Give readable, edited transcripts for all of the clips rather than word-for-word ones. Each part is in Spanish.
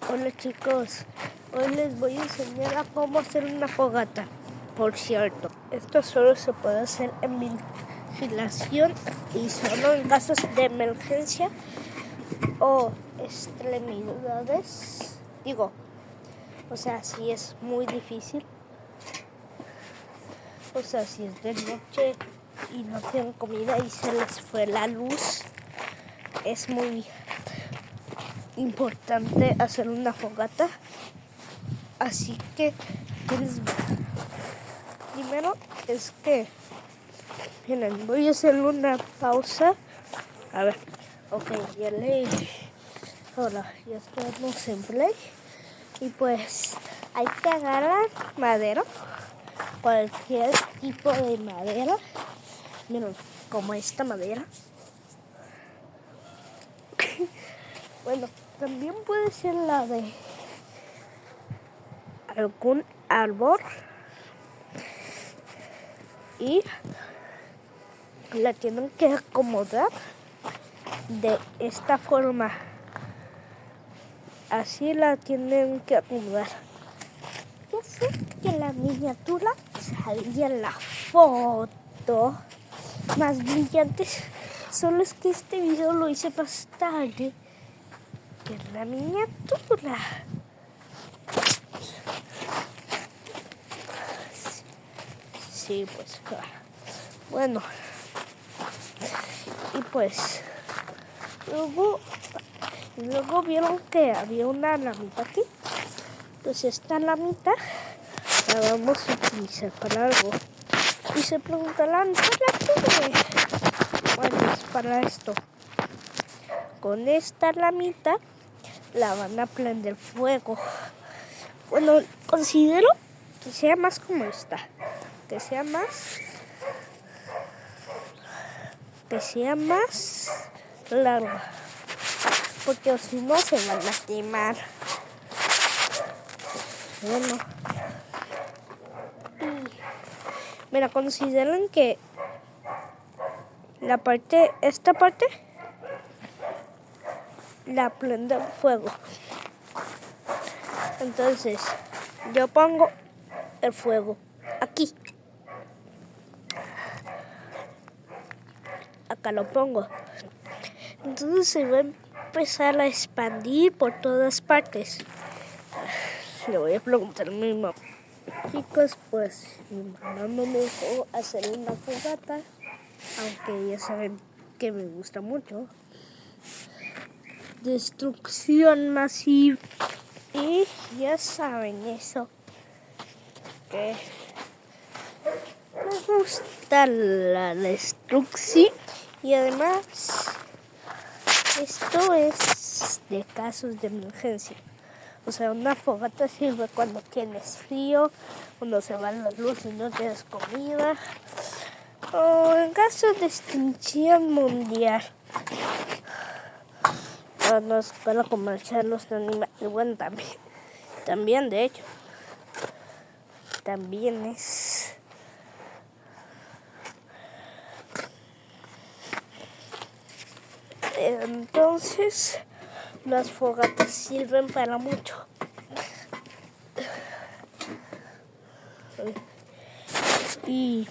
Hola chicos, hoy les voy a enseñar a cómo hacer una fogata. Por cierto, esto solo se puede hacer en ventilación y solo en casos de emergencia o extremidades. Si es muy difícil, si es de noche y no tienen comida y se les fue la luz, es muy importante hacer una fogata. Así que primero es que, miren, voy a hacer una pausa. A ver, ok, ya estamos en play. Y pues hay que agarrar madera, cualquier tipo de madera. Miren, como esta madera. Bueno, también puede ser la de algún árbol. Y la tienen que acomodar de esta forma. Así la tienen que acomodar. Yo sé que la miniatura salía en la foto más brillantes. Solo es que este video lo hice más tarde que la miniatura. Sí, pues claro. Bueno, y pues luego vieron que había una lamita aquí. Pues esta lamita la vamos a utilizar para algo. Y se preguntarán, ¿para qué? Bueno, es para esto. Con esta lamita la van a prender fuego. Bueno, considero que sea más como esta. Que sea más larga. Porque si no se van a quemar. Bueno. Mira, consideren que esta parte la prende fuego. Entonces, yo pongo el fuego aquí. Acá lo pongo. Entonces se va a empezar a expandir por todas partes. Le voy a preguntar a mi mamá. Chicos, pues mi mamá no me dejó hacer una fogata, aunque ya saben que me gusta mucho. Destrucción masiva. Y ya saben eso, que me gusta la destrucción. Y además, esto es de casos de emergencia. Una fogata sirve cuando tienes frío, cuando se van las luces y no tienes comida, o en caso de extinción mundial. No es para comerciar los animales. Bueno, también de hecho, también es. Entonces, las fogatas sirven para mucho. Y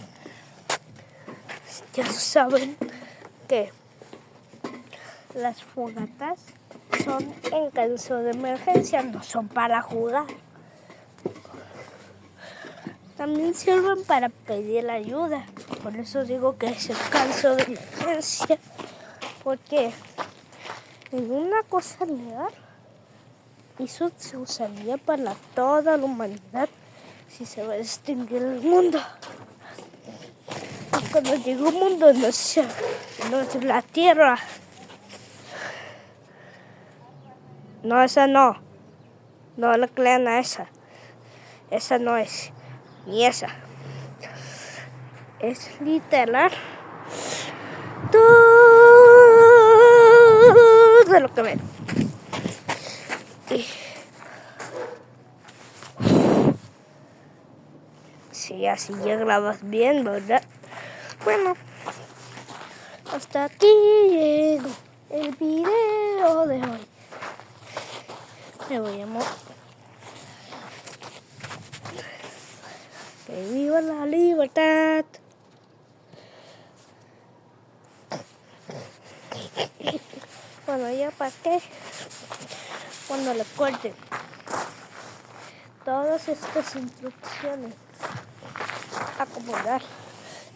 ya saben que las fogatas son en caso de emergencia, no son para jugar. También sirven para pedir ayuda. Por eso digo que es el caso de emergencia. Porque en una cosa legal, eso se usaría para toda la humanidad si se va a extinguir el mundo. Y cuando digo mundo, no es la Tierra. No, esa no. No le crean a esa. Esa no es. Ni esa. Es literal todo lo que ven. Sí, así ya grabas bien, ¿verdad? Bueno, hasta aquí llegó el video de hoy. Me voy a mover. ¡Que viva la libertad! Bueno, ya para qué. Cuando recuerden todas estas instrucciones, acomodar,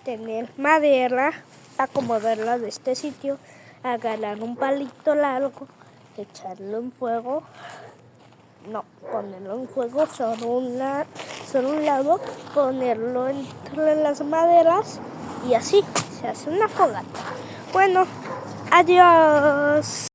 tener madera, acomodarla de este sitio, agarrar un palito largo, echarlo en fuego, no, ponerlo en fuego solo un lado, ponerlo entre las maderas y así se hace una fogata. Bueno, adiós.